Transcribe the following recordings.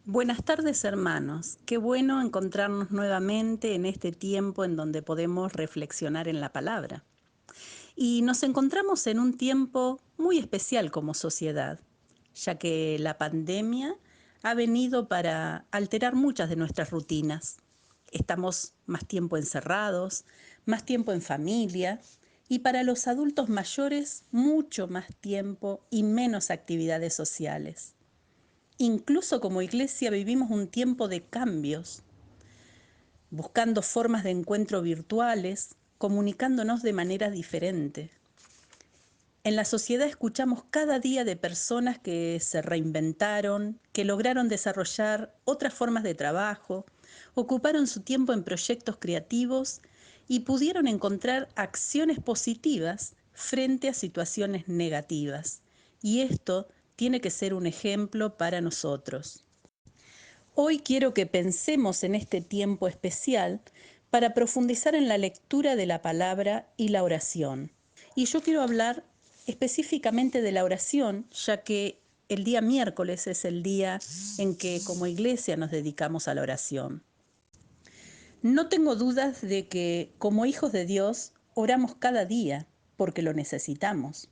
Buenas tardes, hermanos. Qué bueno encontrarnos nuevamente en este tiempo en donde podemos reflexionar en la palabra. Y nos encontramos en un tiempo muy especial como sociedad, ya que la pandemia ha venido para alterar muchas de nuestras rutinas. Estamos más tiempo encerrados, más tiempo en familia y para los adultos mayores mucho más tiempo y menos actividades sociales. Incluso como iglesia vivimos un tiempo de cambios, buscando formas de encuentro virtuales, comunicándonos de manera diferente. En la sociedad escuchamos cada día de personas que se reinventaron, que lograron desarrollar otras formas de trabajo, ocuparon su tiempo en proyectos creativos y pudieron encontrar acciones positivas frente a situaciones negativas. Y esto tiene que ser un ejemplo para nosotros. Hoy quiero que pensemos en este tiempo especial para profundizar en la lectura de la palabra y la oración. Y yo quiero hablar específicamente de la oración, ya que el día miércoles es el día en que como iglesia nos dedicamos a la oración. No tengo dudas de que como hijos de Dios oramos cada día porque lo necesitamos.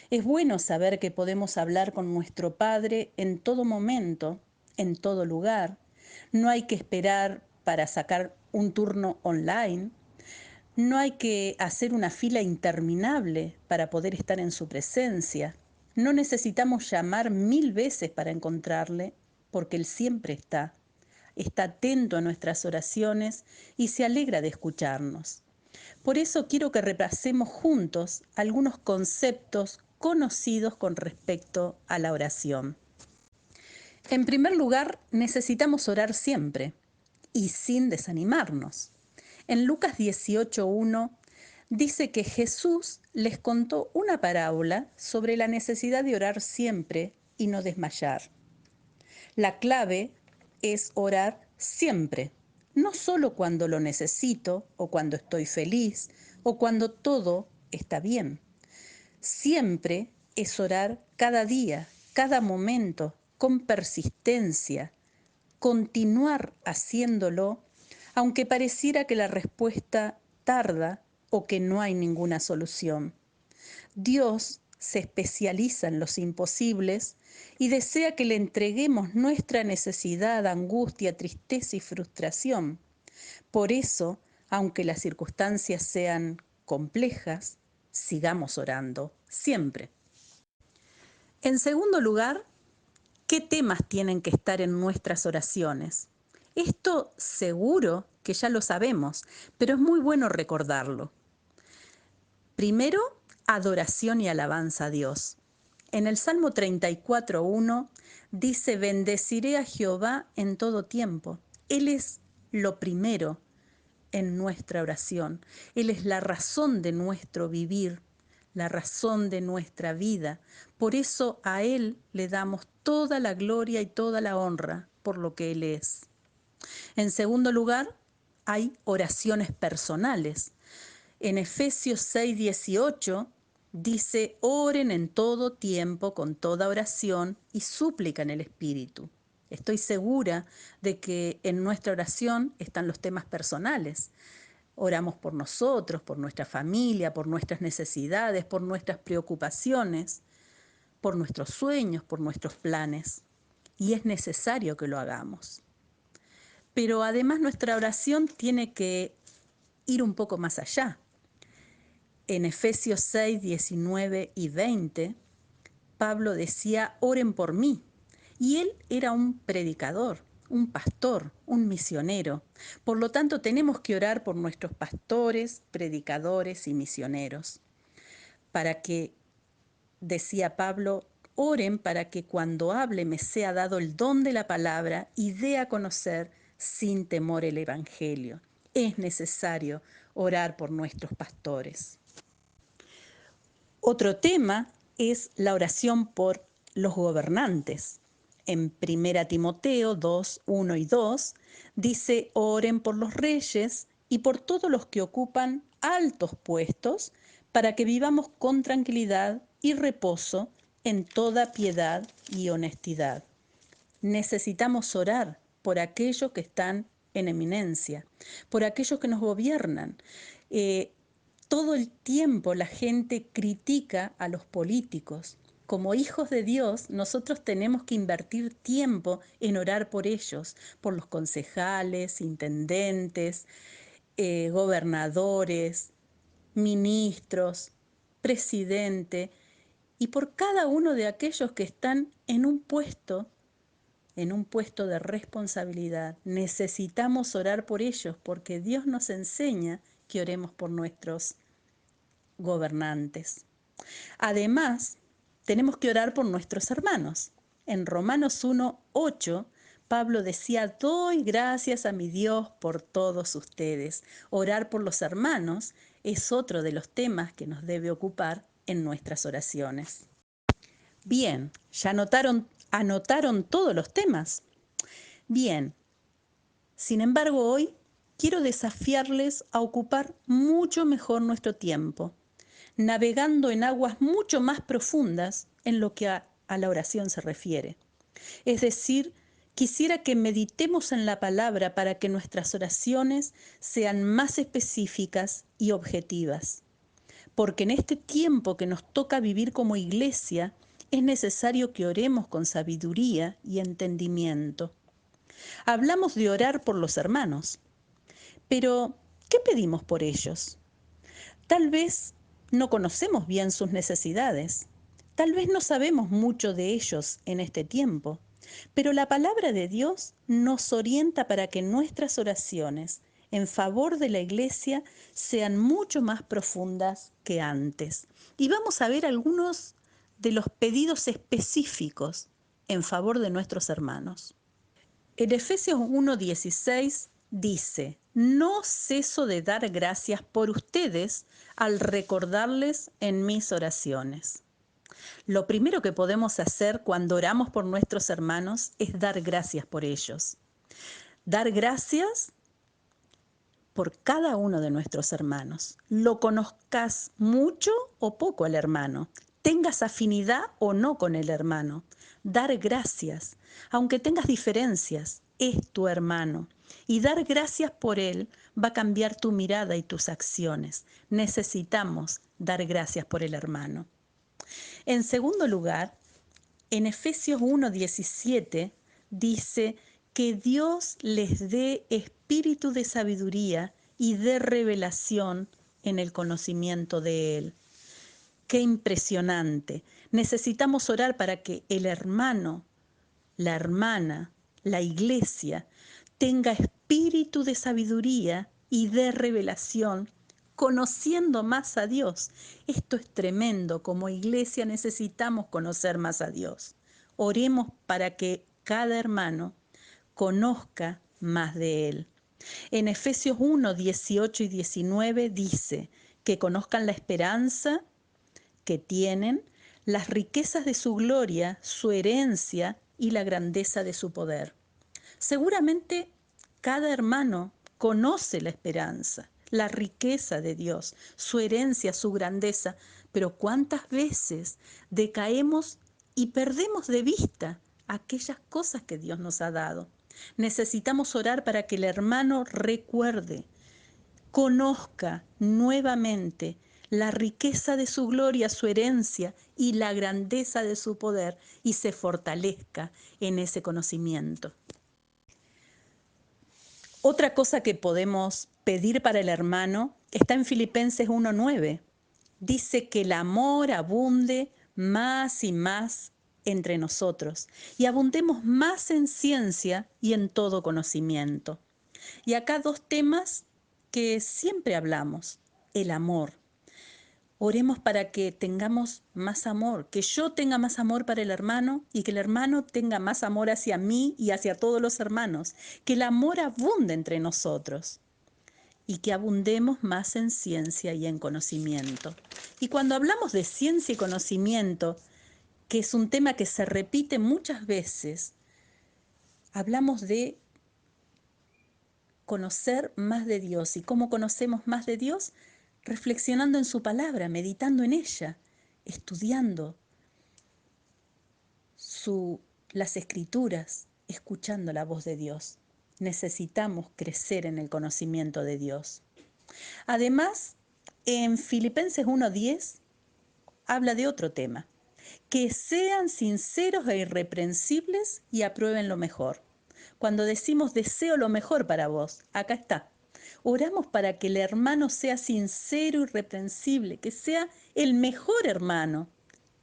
Es bueno saber que podemos hablar con nuestro Padre en todo momento, en todo lugar. No hay que esperar para sacar un turno online. No hay que hacer una fila interminable para poder estar en su presencia. No necesitamos llamar 1000 veces para encontrarle, porque Él siempre está. Está atento a nuestras oraciones y se alegra de escucharnos. Por eso quiero que repasemos juntos algunos conceptos conocidos con respecto a la oración. En primer lugar, necesitamos orar siempre y sin desanimarnos. En Lucas 18:1 dice que Jesús les contó una parábola sobre la necesidad de orar siempre y no desmayar. La clave es orar siempre, no solo cuando lo necesito o cuando estoy feliz o cuando todo está bien. Siempre es orar cada día, cada momento, con persistencia, continuar haciéndolo, aunque pareciera que la respuesta tarda o que no hay ninguna solución. Dios se especializa en los imposibles y desea que le entreguemos nuestra necesidad, angustia, tristeza y frustración. Por eso, aunque las circunstancias sean complejas, sigamos orando siempre. En segundo lugar, ¿qué temas tienen que estar en nuestras oraciones? Esto seguro que ya lo sabemos, pero es muy bueno recordarlo. Primero, adoración y alabanza a Dios. En el Salmo 34:1 dice, bendeciré a Jehová en todo tiempo. Él es lo primero en nuestra oración. Él es la razón de nuestro vivir, la razón de nuestra vida. Por eso a Él le damos toda la gloria y toda la honra por lo que Él es. En segundo lugar, hay oraciones personales. En Efesios 6:18 dice, oren en todo tiempo con toda oración y súplica en el Espíritu. Estoy segura de que en nuestra oración están los temas personales. Oramos por nosotros, por nuestra familia, por nuestras necesidades, por nuestras preocupaciones, por nuestros sueños, por nuestros planes. Y es necesario que lo hagamos. Pero además nuestra oración tiene que ir un poco más allá. En Efesios 6, 19 y 20, Pablo decía, oren por mí. Y él era un predicador, un pastor, un misionero. Por lo tanto, tenemos que orar por nuestros pastores, predicadores y misioneros. Para que, decía Pablo, oren para que cuando hable me sea dado el don de la palabra y dé a conocer sin temor el Evangelio. Es necesario orar por nuestros pastores. Otro tema es la oración por los gobernantes. En 1 Timoteo 2, 1 y 2 dice, oren por los reyes y por todos los que ocupan altos puestos, para que vivamos con tranquilidad y reposo en toda piedad y honestidad. Necesitamos orar por aquellos que están en eminencia, por aquellos que nos gobiernan. Eh, Todo el tiempo la gente critica a los políticos. Como hijos de Dios, nosotros tenemos que invertir tiempo en orar por ellos, por los concejales, intendentes, gobernadores, ministros, presidente, y por cada uno de aquellos que están en un puesto de responsabilidad. Necesitamos orar por ellos porque Dios nos enseña que oremos por nuestros gobernantes. Además, tenemos que orar por nuestros hermanos. En Romanos 1:8, Pablo decía: doy gracias a mi Dios por todos ustedes. Orar por los hermanos es otro de los temas que nos debe ocupar en nuestras oraciones. Bien, ¿ya anotaron todos los temas? Bien, sin embargo, hoy quiero desafiarles a ocupar mucho mejor nuestro tiempo, navegando en aguas mucho más profundas en lo que a la oración se refiere. Es decir, quisiera que meditemos en la palabra para que nuestras oraciones sean más específicas y objetivas. Porque en este tiempo que nos toca vivir como iglesia, es necesario que oremos con sabiduría y entendimiento. Hablamos de orar por los hermanos, pero ¿qué pedimos por ellos? Tal vez no conocemos bien sus necesidades, tal vez no sabemos mucho de ellos en este tiempo, pero la palabra de Dios nos orienta para que nuestras oraciones en favor de la iglesia sean mucho más profundas que antes. Y vamos a ver algunos de los pedidos específicos en favor de nuestros hermanos. En Efesios 1:16 dice: no ceso de dar gracias por ustedes al recordarles en mis oraciones. Lo primero que podemos hacer cuando oramos por nuestros hermanos es dar gracias por ellos. Dar gracias por cada uno de nuestros hermanos. Lo conozcas mucho o poco al hermano, tengas afinidad o no con el hermano. Dar gracias, aunque tengas diferencias, es tu hermano. Y dar gracias por él va a cambiar tu mirada y tus acciones. Necesitamos dar gracias por el hermano. En segundo lugar, en Efesios 1:17 dice que Dios les dé espíritu de sabiduría y de revelación en el conocimiento de Él. ¡Qué impresionante! Necesitamos orar para que el hermano, la hermana, la iglesia tenga espíritu de sabiduría y de revelación, conociendo más a Dios. Esto es tremendo. Como iglesia necesitamos conocer más a Dios. Oremos para que cada hermano conozca más de Él. En Efesios 1:18 y 19 dice que conozcan la esperanza que tienen, las riquezas de su gloria, su herencia y la grandeza de su poder. Seguramente cada hermano conoce la esperanza, la riqueza de Dios, su herencia, su grandeza, pero ¿cuántas veces decaemos y perdemos de vista aquellas cosas que Dios nos ha dado? Necesitamos orar para que el hermano recuerde, conozca nuevamente la riqueza de su gloria, su herencia y la grandeza de su poder y se fortalezca en ese conocimiento. Otra cosa que podemos pedir para el hermano está en Filipenses 1:9. Dice que el amor abunde más y más entre nosotros y abundemos más en ciencia y en todo conocimiento. Y acá dos temas que siempre hablamos: el amor. Oremos para que tengamos más amor, que yo tenga más amor para el hermano y que el hermano tenga más amor hacia mí y hacia todos los hermanos. Que el amor abunde entre nosotros y que abundemos más en ciencia y en conocimiento. Y cuando hablamos de ciencia y conocimiento, que es un tema que se repite muchas veces, hablamos de conocer más de Dios. ¿Y cómo conocemos más de Dios? Reflexionando en su palabra, meditando en ella, estudiando las escrituras, escuchando la voz de Dios. Necesitamos crecer en el conocimiento de Dios. Además, en Filipenses 1:10 habla de otro tema: que sean sinceros e irreprensibles y aprueben lo mejor. Cuando decimos deseo lo mejor para vos, acá está. Oramos para que el hermano sea sincero, irreprensible, que sea el mejor hermano,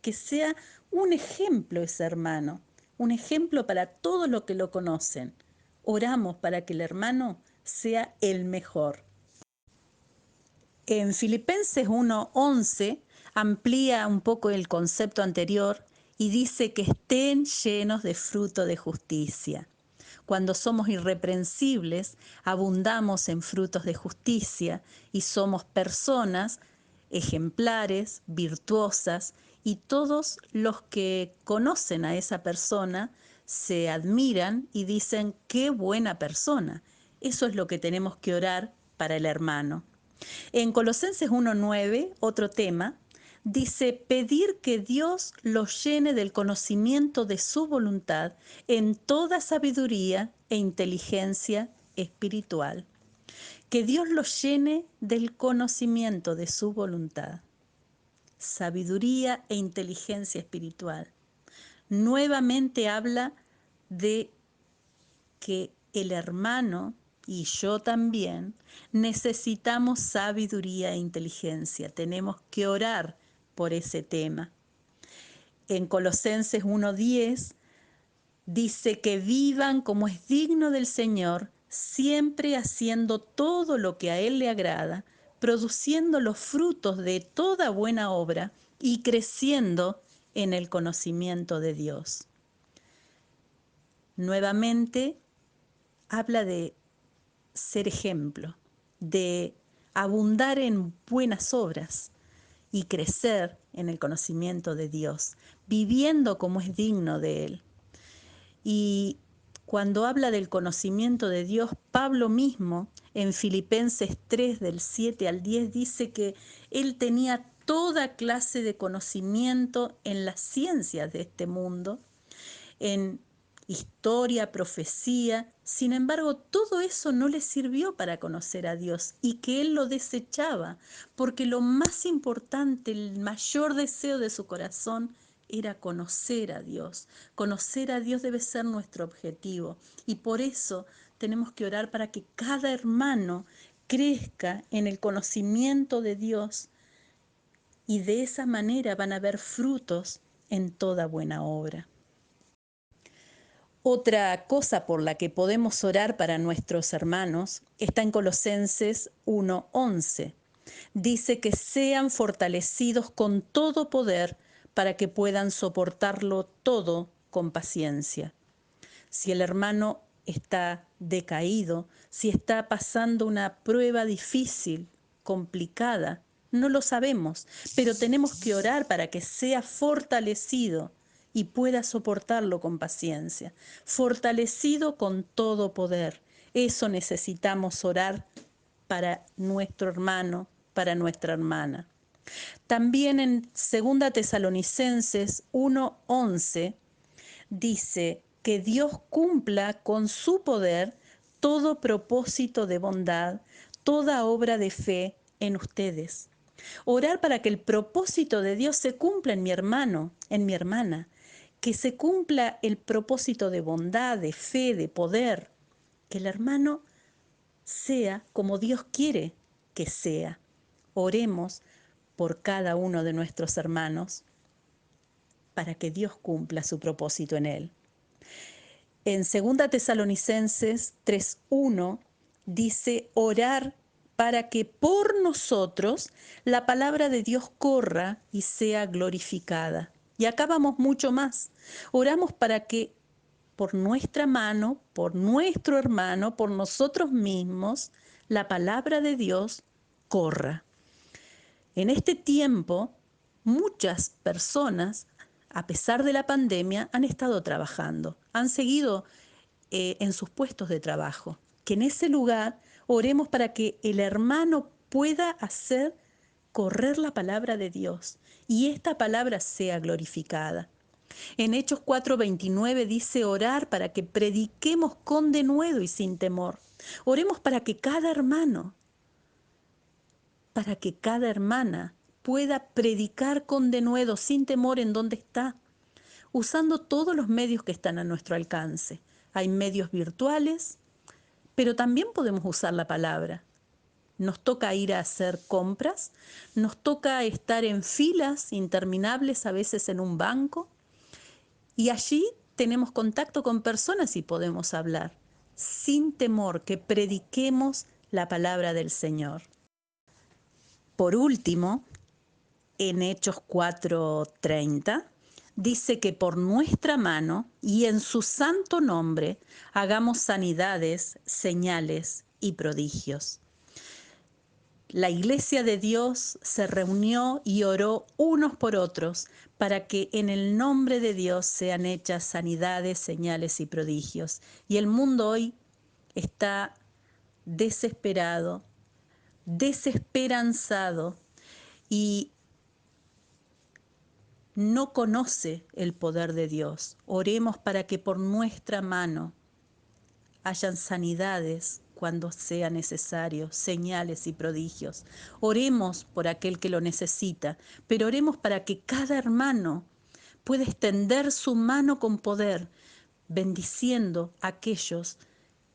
que sea un ejemplo ese hermano, un ejemplo para todos los que lo conocen. Oramos para que el hermano sea el mejor. En Filipenses 1:11 amplía un poco el concepto anterior y dice que estén llenos de fruto de justicia. Cuando somos irreprensibles, abundamos en frutos de justicia y somos personas ejemplares, virtuosas, y todos los que conocen a esa persona se admiran y dicen: qué buena persona. Eso es lo que tenemos que orar para el hermano. En Colosenses 1:9, otro tema, dice: pedir que Dios los llene del conocimiento de su voluntad en toda sabiduría e inteligencia espiritual. Que Dios los llene del conocimiento de su voluntad, sabiduría e inteligencia espiritual. Nuevamente habla de que el hermano y yo también necesitamos sabiduría e inteligencia. Tenemos que orar por ese tema. En Colosenses 1:10 dice que vivan como es digno del Señor, siempre haciendo todo lo que a Él le agrada, produciendo los frutos de toda buena obra y creciendo en el conocimiento de Dios. Nuevamente habla de ser ejemplo, de abundar en buenas obras y crecer en el conocimiento de Dios, viviendo como es digno de Él. Y cuando habla del conocimiento de Dios, Pablo mismo en Filipenses 3 del 7 al 10 dice que él tenía toda clase de conocimiento en las ciencias de este mundo, en historia, profecía. Sin embargo, todo eso no le sirvió para conocer a Dios y que él lo desechaba, porque lo más importante, el mayor deseo de su corazón era conocer a Dios. Conocer a Dios debe ser nuestro objetivo y por eso tenemos que orar para que cada hermano crezca en el conocimiento de Dios y de esa manera van a haber frutos en toda buena obra. Otra cosa por la que podemos orar para nuestros hermanos está en Colosenses 1:11. Dice que sean fortalecidos con todo poder para que puedan soportarlo todo con paciencia. Si el hermano está decaído, si está pasando una prueba difícil, complicada, no lo sabemos, pero tenemos que orar para que sea fortalecido y pueda soportarlo con paciencia, fortalecido con todo poder. Eso necesitamos orar para nuestro hermano, para nuestra hermana. También en 2 Tesalonicenses 1:11 dice que Dios cumpla con su poder todo propósito de bondad, toda obra de fe en ustedes. Orar para que el propósito de Dios se cumpla en mi hermano, en mi hermana, que se cumpla el propósito de bondad, de fe, de poder, que el hermano sea como Dios quiere que sea. Oremos por cada uno de nuestros hermanos para que Dios cumpla su propósito en él. En 2 Tesalonicenses 3:1 dice: orar para que por nosotros la palabra de Dios corra y sea glorificada. Y acá vamos mucho más. Oramos para que por nuestra mano, por nuestro hermano, por nosotros mismos, la palabra de Dios corra. En este tiempo, muchas personas, a pesar de la pandemia, han estado trabajando, han seguido en sus puestos de trabajo. Que en ese lugar oremos para que el hermano pueda hacer correr la palabra de Dios y esta palabra sea glorificada. En Hechos 4:29 dice orar para que prediquemos con denuedo y sin temor. Oremos para que cada hermana pueda predicar con denuedo, sin temor en donde está, usando todos los medios que están a nuestro alcance. Hay medios virtuales, pero también podemos usar la palabra. Nos toca ir a hacer compras, nos toca estar en filas interminables, a veces en un banco, y allí tenemos contacto con personas y podemos hablar, sin temor, que prediquemos la palabra del Señor. Por último, en Hechos 4:30, dice que por nuestra mano y en su santo nombre hagamos sanidades, señales y prodigios. La iglesia de Dios se reunió y oró unos por otros para que en el nombre de Dios sean hechas sanidades, señales y prodigios. Y el mundo hoy está desesperado, desesperanzado y no conoce el poder de Dios. Oremos para que por nuestra mano hayan sanidades cuando sea necesario, señales y prodigios. Oremos por aquel que lo necesita, pero oremos para que cada hermano pueda extender su mano con poder, bendiciendo a aquellos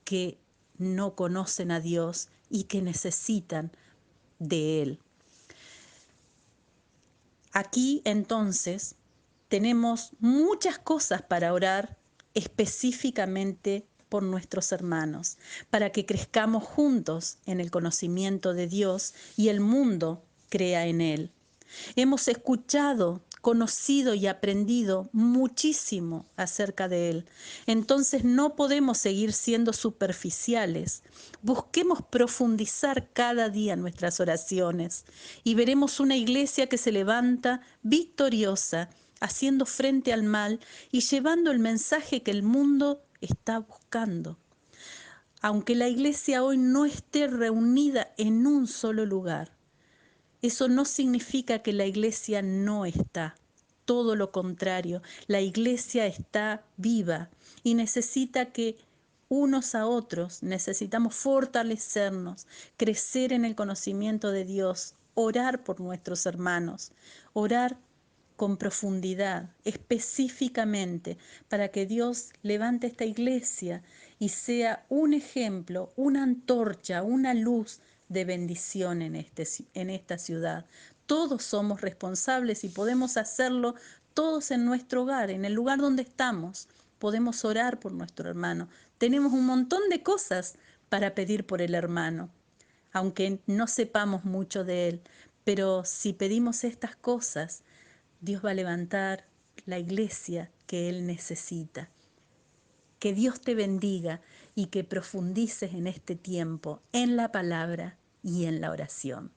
que no conocen a Dios y que necesitan de Él. Aquí entonces tenemos muchas cosas para orar específicamente por nuestros hermanos, para que crezcamos juntos en el conocimiento de Dios y el mundo crea en Él. Hemos escuchado, conocido y aprendido muchísimo acerca de Él. Entonces no podemos seguir siendo superficiales. Busquemos profundizar cada día nuestras oraciones y veremos una iglesia que se levanta victoriosa, haciendo frente al mal y llevando el mensaje que el mundo está buscando. Aunque la iglesia hoy no esté reunida en un solo lugar, eso no significa que la iglesia no está. Todo lo contrario, la iglesia está viva y necesita que unos a otros, necesitamos fortalecernos, crecer en el conocimiento de Dios, orar por nuestros hermanos, orar con profundidad, específicamente, para que Dios levante esta iglesia y sea un ejemplo, una antorcha, una luz de bendición en esta ciudad. Todos somos responsables y podemos hacerlo todos en nuestro hogar, en el lugar donde estamos. Podemos orar por nuestro hermano. Tenemos un montón de cosas para pedir por el hermano, aunque no sepamos mucho de él. Pero si pedimos estas cosas, Dios va a levantar la iglesia que Él necesita. Que Dios te bendiga y que profundices en este tiempo, en la palabra y en la oración.